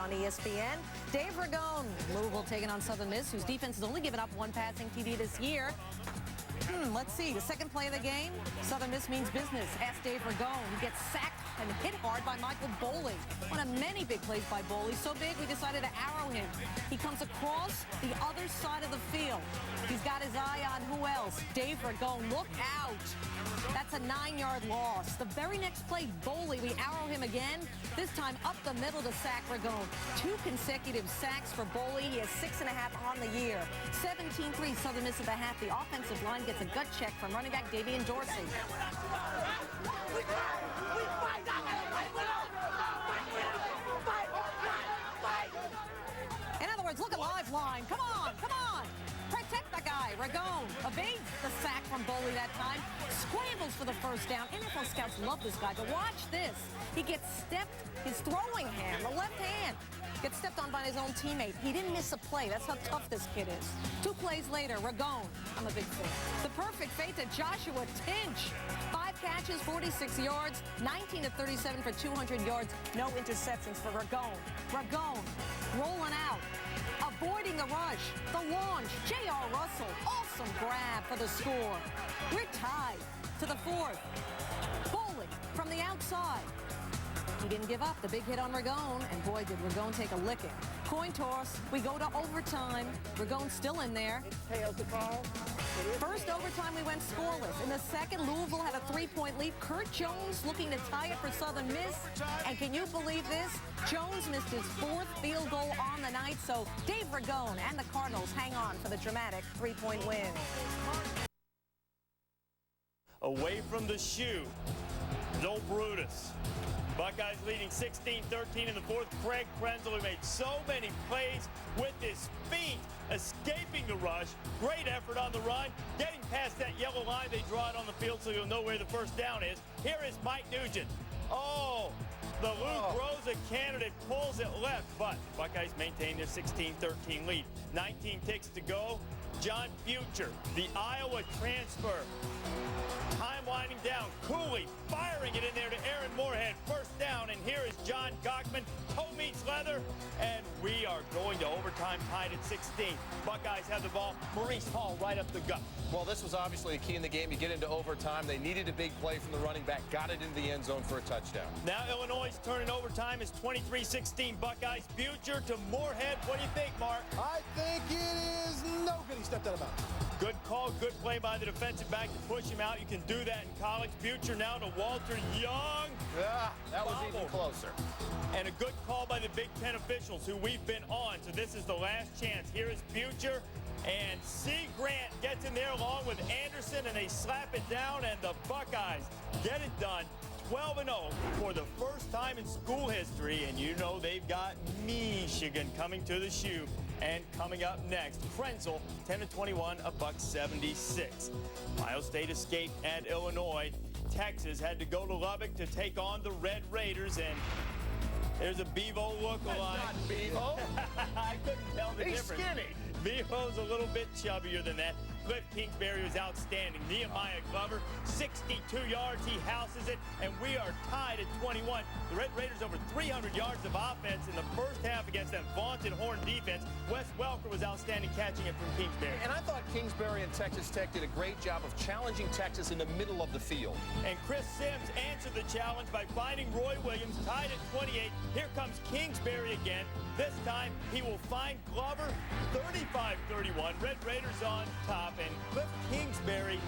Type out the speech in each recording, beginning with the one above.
on ESPN. Dave Ragone, Louisville taking on Southern Miss, whose defense has only given up one passing TD this year. Let's see, the second play of the game, Southern Miss means business. Ask Dave Ragone. He gets sacked and hit hard by Michael Boley. One of many big plays by Boley, so big we decided to arrow him. He comes across the other side of the field. He's got his eye on who else? Dave Ragone. Look out. That's a 9-yard loss. The very next play, Boley, we arrow him again, this time up the middle to sack Ragone. 2 consecutive sacks for Boley. He has 6.5 on the year. 17-3 Southern Miss at the half. The offensive line gets a gut check from running back Davian Dorsey. In other words, look at live line. Come on, come on. Protect the guy. Ragone evades the sack from Boley that time. Scrambles for the first down. NFL scouts love this guy, but watch this. He gets stepped, his throwing hand, the left hand, gets stepped on by his own teammate. He didn't miss a play. That's how tough this kid is. 2 plays later, Ragone, I'm a big fan. The perfect fade to Joshua Tinch. 5 catches, 46 yards, 19 to 37 for 200 yards. No interceptions for Ragone. Ragone rolling out, avoiding the rush, the launch. J.R. Russell, awesome grab for the score. We're tied to the 4th. Boley from the outside. He didn't give up. The big hit on Ragone, and boy, did Ragone take a licking. Coin toss. We go to overtime. Ragone's still in there. First overtime, we went scoreless. In the second, Louisville had a 3-point lead. Kurt Jones looking to tie it for Southern Miss. And can you believe this? Jones missed his 4th field goal on the night. So Dave Ragone and the Cardinals hang on for the dramatic 3-point win. Away from the shoe, no Brutus. Buckeyes leading 16-13 in the 4th. Craig Krenzel, who made so many plays with his feet, escaping the rush. Great effort on the run. Getting past that yellow line, they draw it on the field so you'll know where the first down is. Here is Mike Nugent. Oh, the Luke Rosa candidate pulls it left, but Buckeyes maintain their 16-13 lead. 19 ticks to go. John Future, the Iowa transfer. Time winding down. Cooley firing it in there to Aaron Moorhead. First down, and here is John Gockman. Toe meets leather, and we are going to overtime, tied at 16. Buckeyes have the ball. Maurice Hall right up the gut. Well, this was obviously a key in the game. You get into overtime. They needed a big play from the running back. Got it into the end zone for a touchdown. Now Illinois' turn in overtime is 23-16. Buckeyes. Future to Moorhead. What do you think, Mark? I think it is no good. He stepped out of bounds. Good call, good play by the defensive back to push him out. You can do that in college. Future now to Walter Young. Yeah, that was even closer. And a good call by the Big Ten officials who we've been on. So this is the last chance. Here is Future. And C. Grant gets in there along with Anderson, and they slap it down, and the Buckeyes get it done. 12-0 for the first time in school history, and you know they've got Michigan coming to the shoe. And coming up next, Krenzel, 10-21, $1.76. Ohio State escaped at Illinois. Texas had to go to Lubbock to take on the Red Raiders, and there's a Bevo lookalike. That's not Bevo. I couldn't tell the difference. He's skinny. Bevo's a little bit chubbier than that. Cliff Kingsbury was outstanding. Nehemiah Glover, 62 yards. He houses it, and we are tied at 21. The Red Raiders over 300 yards of offense in the first half against that vaunted Horn defense. Wes Welker was outstanding catching it from Kingsbury. And I thought Kingsbury and Texas Tech did a great job of challenging Texas in the middle of the field. And Chris Sims answered the challenge by finding Roy Williams, tied at 28. Here comes Kingsbury again. This time, he will find Glover, 35-31. Red Raiders on top, and Cliff Kingsbury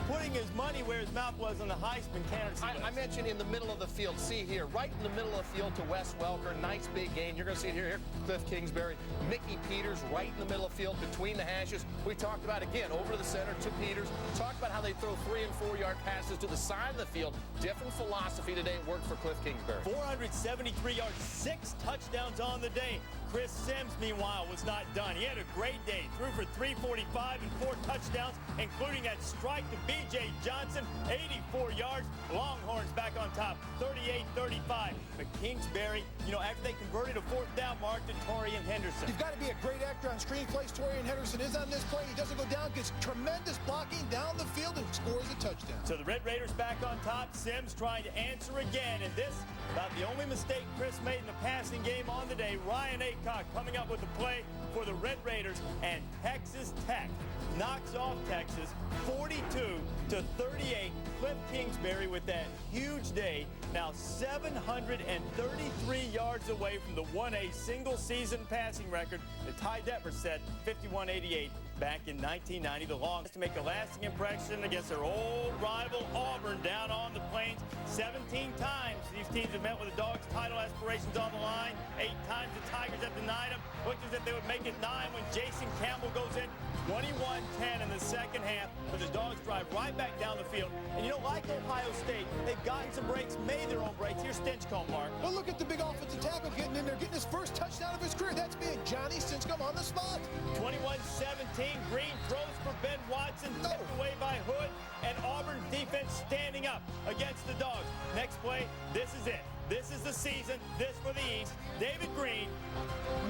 putting his money where his mouth was on the Heisman candidacy. I mentioned in the middle of the field. See here, right in the middle of the field to Wes Welker. Nice big gain. You're going to see it here. Here, Cliff Kingsbury. Mickey Peters right in the middle of the field between the hashes. We talked about, again, over to the center to Peters. Talked about how they throw 3- and 4-yard passes to the side of the field. Different philosophy today. It worked for Cliff Kingsbury. 473 yards, 6 touchdowns on the day. Chris Sims, meanwhile, was not done. He had a great day. Threw for 345 and 4 touchdowns, including that strike to B.J. Johnson, 84 yards. Longhorns back on top, 38-35. But Kingsbury, after they converted a 4th down mark to Torian Henderson. You've got to be a great actor on screenplays. Torian Henderson is on this play. He doesn't go down, gets tremendous blocking down the field, and scores a touchdown. So the Red Raiders back on top. Sims trying to answer again, and this about the only mistake Chris made in the passing game on the day. Ryan Aycock coming up with the play for the Red Raiders, and Texas Tech knocks off Texas 42-38. Cliff Kingsbury with that huge day, now 733 yards away from the 1A single season passing record that Ty Detmer set 51-88 back in 1990. The Longs to make a lasting impression against their old rival Auburn down on the Plains. 17 times these teams have met with the Dogs' title aspirations on the line. 8 times the Tigers have denied them. Looked as if they would make it 9 when Jason Campbell goes in. 21-10 in the second half, but the Dogs drive right back down the field. And like Ohio State, they've gotten some breaks, made their own breaks. Here's Stinchcomb, Mark. Well, look at the big offensive tackle getting in there, getting his first touchdown of his career. That's big. Johnny Stinchcomb on the spot. 21-17. Green throws for Ben Watson, tipped away by Hood, and Auburn defense standing up against the Dogs. Next play, this is it. This is the season. This for the East. David Green,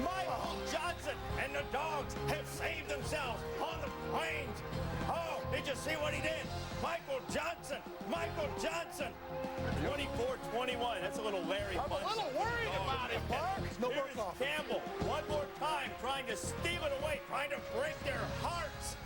Michael Johnson, and the Dogs have saved themselves on the Plains. Oh, did you see what he did? Michael Johnson. 24-21. That's a little Larry. I'm a little worried about it, Mark. No Here's work off. Campbell one more time trying to steal it away, trying to break their hearts.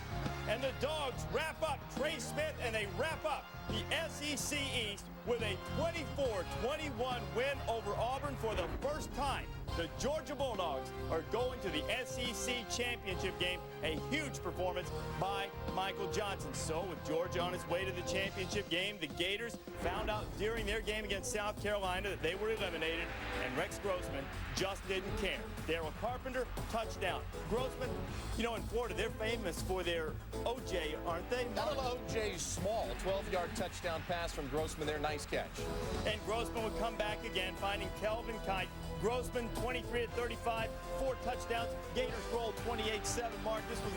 And the Dogs wrap up Trey Smith, and they wrap up the SEC East with a 24-21 win over Auburn for the first time. The Georgia Bulldogs are going to the SEC championship game. A huge performance by Michael Johnson. So with Georgia on its way to the championship game, the Gators found out during their game against South Carolina that they were eliminated, and Rex Grossman just didn't care. Daryl Carpenter, touchdown. Grossman, in Florida, they're famous for their OJ, aren't they? That little OJ's small 12-yard touchdown pass from Grossman there. Nice catch. And Grossman would come back again, finding Kelvin Kite. Grossman, 23-35, 4 touchdowns. Gators rolled 28-7. Mark, this was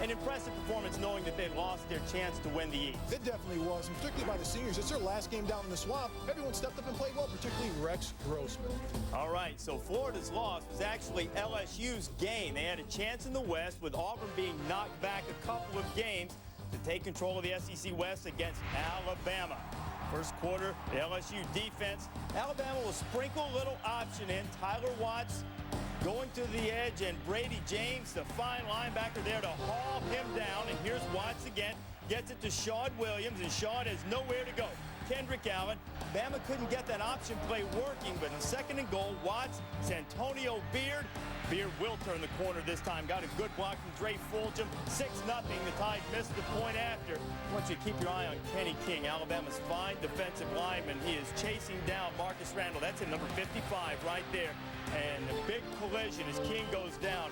an impressive performance, knowing that they lost their chance to win the East. It definitely was, and particularly by the seniors. It's their last game down in the swamp. Everyone stepped up and played well, particularly Rex Grossman. All right, so Florida's loss was actually LSU's gain. They had a chance in the West, with Auburn being knocked back a couple of games to take control of the SEC West against Alabama. First quarter, the LSU defense. Alabama will sprinkle a little option in. Tyler Watts going to the edge, and Brady James, the fine linebacker, there to haul him down. And here's Watts again. Gets it to Shawn Williams, and Shawn has nowhere to go. Kendrick Allen. Bama couldn't get that option play working, but in second and goal, Watts, Santonio Beard. Beard will turn the corner this time. Got a good block from Dre Fulgham. 6-0. The Tide missed the point after. I want you to keep your eye on Kenny King, Alabama's fine defensive lineman. He is chasing down Marcus Randall. That's at number 55 right there. And a big collision as King goes down.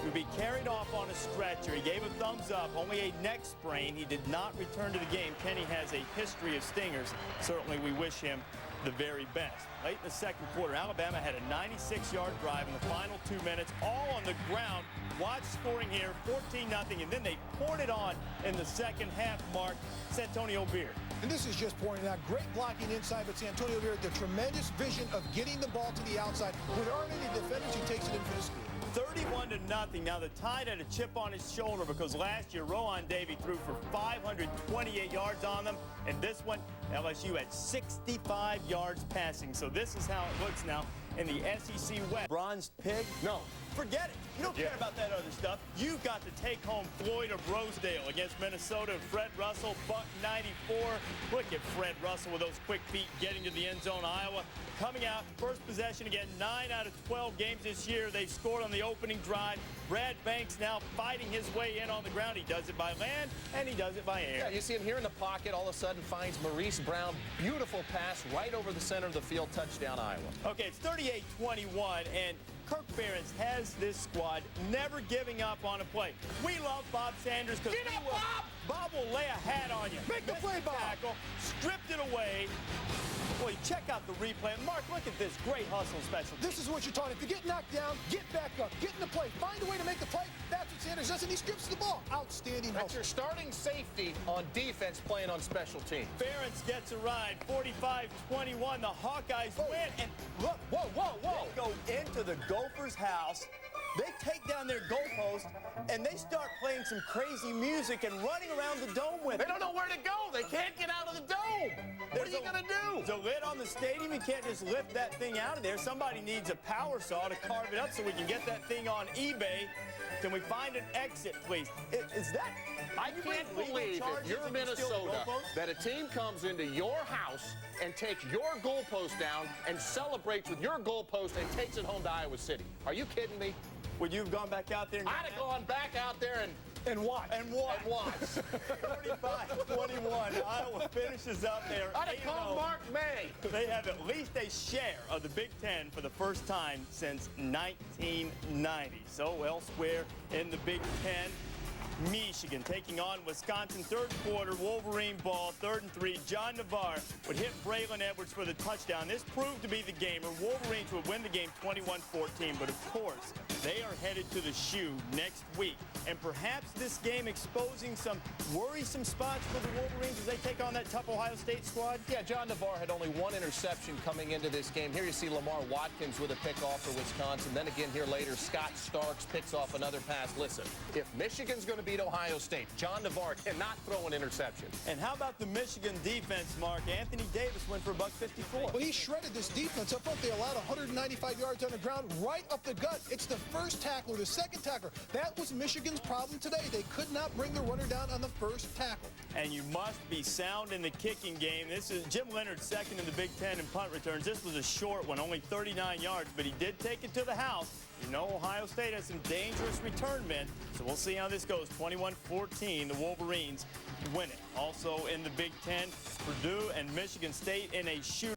He'll be carried off on a stretcher. He gave a thumbs up, only a neck sprain. He did not return to the game. Kenny has a history of stingers. Certainly we wish him the very best. Late in the second quarter, Alabama had a 96-yard drive in the final 2 minutes, all on the ground. Watts scoring here, 14-0, and then they poured it on in the second half, Mark. Santonio Beard. And this is just pouring it out. Great blocking inside, but Santonio Beard, the tremendous vision of getting the ball to the outside. When there aren't any defenders, he takes it in for the score. 31-0. Now the Tide had a chip on his shoulder because last year Rowan Davey threw for 528 yards on them, and this one LSU had 65 yards passing. So this is how it looks now in the SEC West. Bronzed pig? No. Forget it. You don't care about that other stuff. You've got to take home Floyd of Rosedale against Minnesota. Fred Russell, buck 94. Look at Fred Russell with those quick feet getting to the end zone. Iowa coming out, first possession again, 9 out of 12 games this year. They've scored on the opening drive. Brad Banks now fighting his way in on the ground. He does it by land, and he does it by air. Yeah, you see him here in the pocket. All of a sudden finds Maurice Brown. Beautiful pass right over the center of the field. Touchdown, Iowa. Okay, it's 38-21, and Kirk Ferentz has this squad never giving up on a play. We love Bob Sanders because Bob will lay a hat on you. Make the play, Bob. Tackle, stripped it away. Well, you check out the replay. Mark, look at this great hustle special. This is what you're taught. If you get knocked down, get back up, get in the play, find a way to make the play. That's what Sanders does, and he strips the ball. Outstanding hustle. That's your starting safety on defense playing on special teams. Ferentz gets a ride, 45-21. The Hawkeyes win. And look, they go into the Gophers' house. They take down their goalpost, and they start playing some crazy music and running around the dome with it. They don't know where to go. They can't get out of the dome. What are you going to do? There's a lid on the stadium. You can't just lift that thing out of there. Somebody needs a power saw to carve it up so we can get that thing on eBay. Can we find an exit, please? Is that... I can't believe if you're Minnesota that a team comes into your house and takes your goalpost down and celebrates with your goalpost and takes it home to Iowa City. Are you kidding me? Would you have gone back out there? I'd have gone back out there and watch. And watch. 35-21. Iowa finishes up there. I'd have called Mark May. They have at least a share of the Big Ten for the first time since 1990. So elsewhere in the Big Ten, Michigan taking on Wisconsin. Third quarter, Wolverine ball, 3rd and 3. John Navarre would hit Braylon Edwards for the touchdown. This proved to be the game, or Wolverines would win the game 21-14. But of course, they are headed to the shoe next week. And perhaps this game exposing some worrisome spots for the Wolverines as they take on that tough Ohio State squad. Yeah, John Navarre had only one interception coming into this game. Here you see Lamar Watkins with a pick off for Wisconsin. Then again here later, Scott Starks picks off another pass. Listen, if Michigan's going to beat Ohio State, John Navarre cannot throw an interception. And how about the Michigan defense, Mark? Anthony Davis went for $154. Well, he shredded this defense up front. They allowed 195 yards on the ground right up the gut. It's the first tackler, the second tackler. That was Michigan's problem today. They could not bring the runner down on the first tackle. And you must be sound in the kicking game. This is Jim Leonard, second in the Big Ten in punt returns. This was a short one, only 39 yards, but he did take it to the house. You know Ohio State has some dangerous return men, so we'll see how this goes. 21-14, the Wolverines win it. Also in the Big Ten, Purdue and Michigan State in a shootout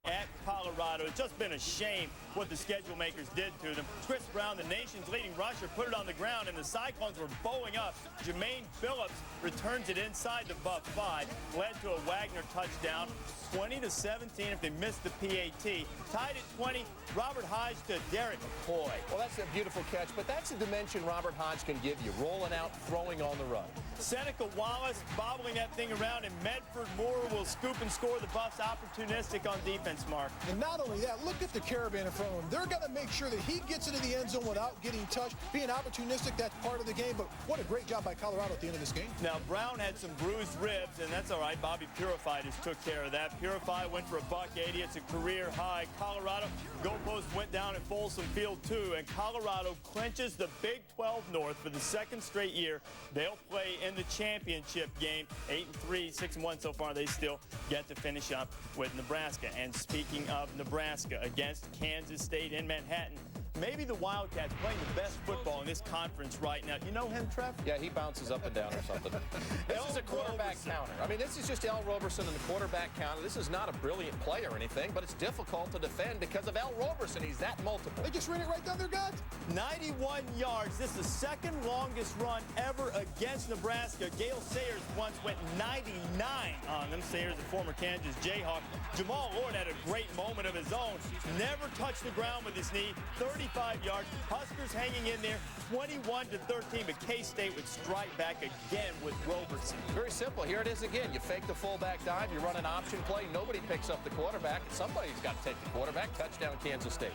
at Colorado. It's just been a shame what the schedule makers did to them. Chris Brown, the nation's leading rusher, put it on the ground, and the Cyclones were bowling up. Jermaine Phillips returns it inside the Buck 5, led to a Wagner touchdown. 20-17 if they missed the PAT. Tied at 20, Robert Hodge to Derek McCoy. Well, that's a beautiful catch, but that's a dimension Robert Hodge can give you, rolling out, throwing on the run. Seneca Wallace bobbling that thing around, and Medford Moore will scoop and score. The Buffs opportunistic on defense, Mark. And not only that, look at the caravan in front of him. They're going to make sure that he gets into the end zone without getting touched. Being opportunistic, that's part of the game, but what a great job by Colorado at the end of this game. Now, Brown had some bruised ribs, and that's all right. Bobby Purified just took care of that. Purified went for a $180. It's a career high. Colorado goalpost went down at Folsom Field, too, and Colorado clinches the Big 12 North for the second straight year. They'll play in the championship game. 8-3, 6-1 so far. They still get to finish up with Nebraska. And speaking of Nebraska, against Kansas State in Manhattan, maybe the Wildcats playing the best football in this conference right now. You know him, Trev? Yeah, he bounces up and down or something. This is a quarterback counter. I mean, this is just Al Roberson and the quarterback counter. This is not a brilliant play or anything, but it's difficult to defend because of Al Roberson. He's that multiple. They just ran it right down their gut. 91 yards. This is the second longest run ever against Nebraska. Gale Sayers once went 99 on them. Sayers, a former Kansas Jayhawk. Jamal Lord had a great moment of his own. Never touched the ground with his knee. 35 yards. Huskers hanging in there, 21-13, but K-State would strike back again with Roberson. Very simple. Here it is again. You fake the fullback dive, you run an option play, nobody picks up the quarterback, and somebody's got to take the quarterback. Touchdown, Kansas State.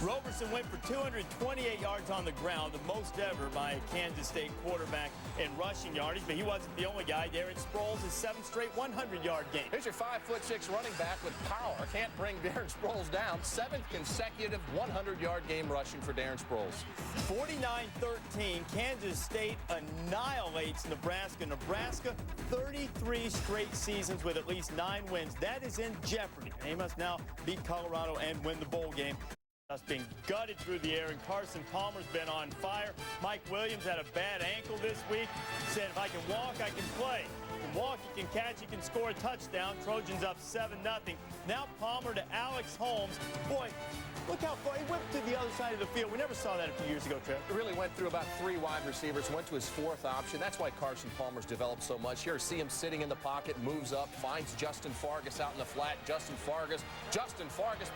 Roberson went for 228 yards on the ground, the most ever by a Kansas State quarterback in rushing yardage, but he wasn't the only guy. Darren Sproles, his 7th straight 100-yard game. Here's your 5'6" running back with power. Can't bring Darren Sproles down. 7th consecutive 100-yard game rushing for Darren Sproles. 49-13, Kansas State annihilates Nebraska. Nebraska, 33 straight seasons with at least 9 wins. That is in jeopardy. They must now beat Colorado and win the bowl game. Just being gutted through the air, and Carson Palmer's been on fire. Mike Williams had a bad ankle this week. Said, if I can walk, I can play. Can walk, he can catch, he can score a touchdown. Trojans up 7-0. Now Palmer to Alex Holmes. Boy, look how far he whipped to the other side of the field. We never saw that a few years ago, Trev. He really went through about 3 wide receivers, went to his 4th option. That's why Carson Palmer's developed so much. Here, see him sitting in the pocket, moves up, finds Justin Fargas out in the flat. Justin Fargas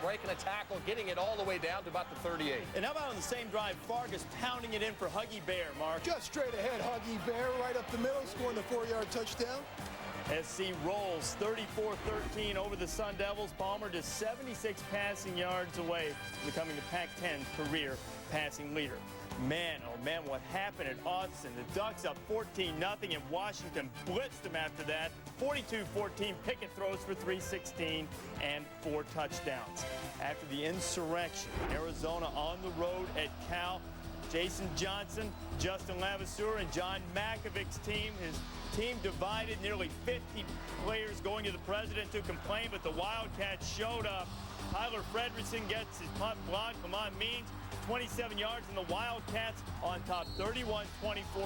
breaking a tackle, getting it all the way down to about the 38. And how about on the same drive, Fargas pounding it in for Huggy Bear, Mark? Just straight ahead, Huggy Bear, right up the middle, scoring the 4-yard touchdown. SC rolls 34-13 over the Sun Devils. Palmer just 76 passing yards away from becoming the Pac-10 career passing leader. Man, oh man, what happened at Austin? The Ducks up 14-0, and Washington blitzed them after that. 42-14, Pickett throws for 316 and 4 touchdowns. After the insurrection, Arizona on the road at Cal. Jason Johnson, Justin Levasseur, and John Makovic's team. His team divided, nearly 50 players going to the president to complain, but the Wildcats showed up. Tyler Frederickson gets his punt blocked. Lamont Means, 27 yards, and the Wildcats on top, 31-24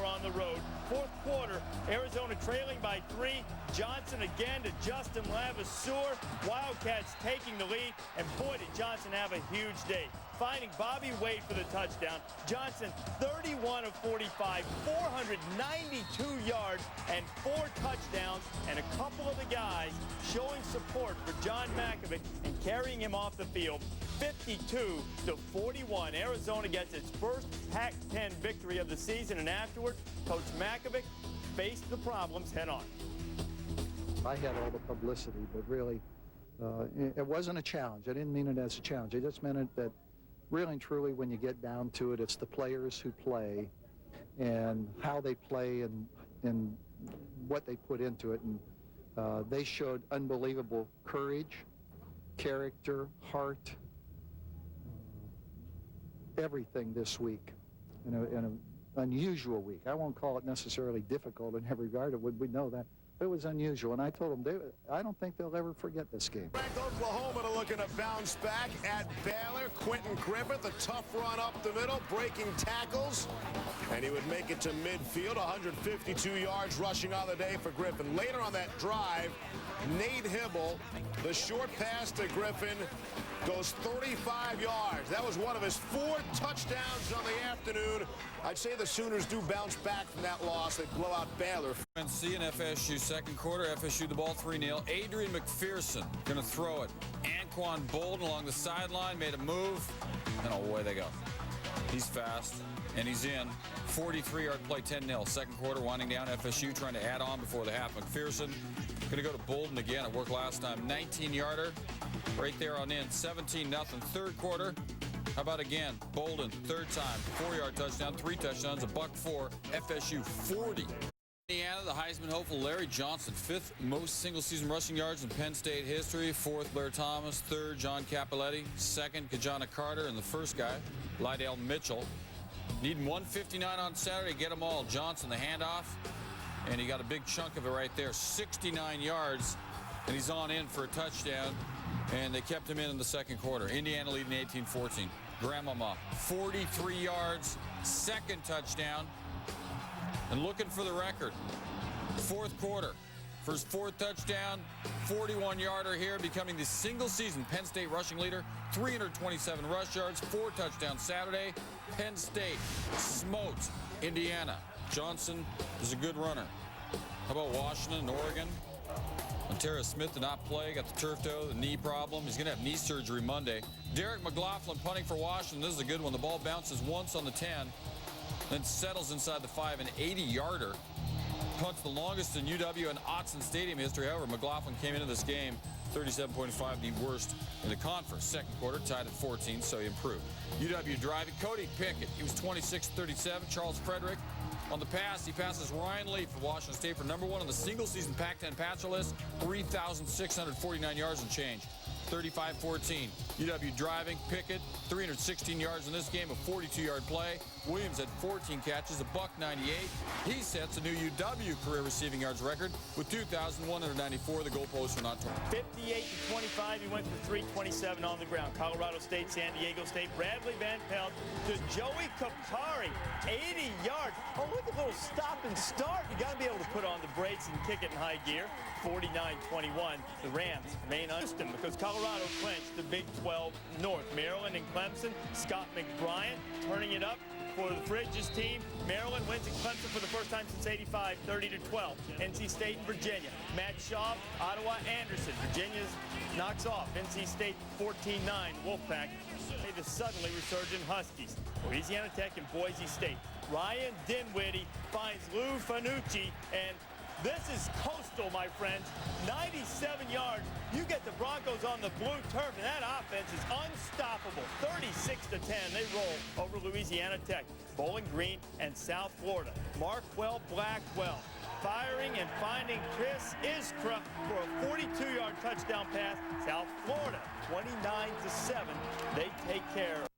on the road. 4th quarter, Arizona trailing by 3. Johnson again to Justin Levasseur. Wildcats taking the lead, and boy, did Johnson have a huge day, finding Bobby Wade for the touchdown. Johnson, 31 of 45, 492 yards and 4 touchdowns, and a couple of the guys showing support for John Makovic and carrying him off the field. 52-41. Arizona gets its first Pac-10 victory of the season, and afterward, Coach Makovic faced the problems head-on. I had all the publicity, but really, it wasn't a challenge. I didn't mean it as a challenge. I just meant it that really and truly, when you get down to it, it's the players who play and how they play and what they put into it. And they showed unbelievable courage, character, heart, everything this week in an unusual week. I won't call it necessarily difficult in every regard. We know that. It was unusual, and I told them I don't think they'll ever forget this game. Oklahoma looking to bounce back at Baylor. Quentin Griffith, a tough run up the middle, breaking tackles, and he would make it to midfield. 152 yards rushing on the day for Griffin. Later on that drive, Nate Hibble, the short pass to Griffin, goes 35 yards. That was one of his 4 touchdowns on the afternoon. I'd say the Sooners do bounce back from that loss. They blow out Baylor. UNC and FSU second quarter. FSU the ball 3-0. Adrian McPherson going to throw it. Anquan Bolden along the sideline made a move, and away they go. He's fast, and he's in. 43-yard play, 10-0. Second quarter winding down. FSU trying to add on before the half. McPherson going to go to Bolden again. It worked last time. 19-yarder right there on in. 17-0. Third quarter. How about again? Bolden, third time. 4-yard touchdown, 3 touchdowns, $104. FSU 40. Indiana, the Heisman hopeful Larry Johnson, 5th most single-season rushing yards in Penn State history. 4th, Blair Thomas. 3rd, John Cappelletti. 2nd, Kajana Carter. And the first guy, Lydell Mitchell. Needing 159 on Saturday, get them all. Johnson, the handoff, and he got a big chunk of it right there. 69 yards, and he's on in for a touchdown, and they kept him in the second quarter. Indiana leading 18-14. Grandmama, 43 yards, 2nd touchdown, and looking for the record. 4th quarter, for his 4th touchdown, 41-yarder here, becoming the single-season Penn State rushing leader. 327 rush yards, 4 touchdowns Saturday. Penn State smote Indiana. Johnson is a good runner. How about Washington and Oregon? Ontario Smith did not play, got the turf toe, the knee problem. He's going to have knee surgery Monday. Derek McLaughlin punting for Washington. This is a good one. The ball bounces once on the 10, then settles inside the 5, an 80-yarder. Punts the longest in UW and Autzen Stadium history. However, McLaughlin came into this game 37.5, the worst in the conference. Second quarter, tied at 14, so he improved. UW driving. Cody Pickett, he was 26-37. Charles Frederick on the pass. He passes Ryan Leaf of Washington State for number 1 on the single-season Pac-10 passer list. 3,649 yards and change. 35-14. UW driving. Pickett, 316 yards in this game, a 42-yard play. Williams had 14 catches, $198. He sets a new UW career receiving yards record with 2,194. The goalposts are not torn. 58-25. He went for 327 on the ground. Colorado State, San Diego State. Bradley Van Pelt to Joey Kapari, 80 yards. Oh, look at a little stop and start. You got to be able to put on the brakes and kick it in high gear. 49-21. The Rams remain unstem because Colorado clinched the Big 12 North. Maryland and Clemson. Scott McBrien turning it up for the Fridges team. Maryland wins at Clemson for the first time since '85, 30-12. NC State and Virginia. Matt Schaub, Ottawa, Anderson. Virginia knocks off NC State 14-9. Wolfpack. The suddenly resurgent Huskies. Louisiana Tech and Boise State. Ryan Dinwiddie finds Lou Fanucci, and this is coastal, my friends. 97 yards. You get the Broncos on the blue turf, and that offense is unstoppable. 36-10. They roll over Louisiana Tech, Bowling Green, and South Florida. Marquell Blackwell firing and finding Chris Iskra for a 42-yard touchdown pass. South Florida, 29-7. They take care.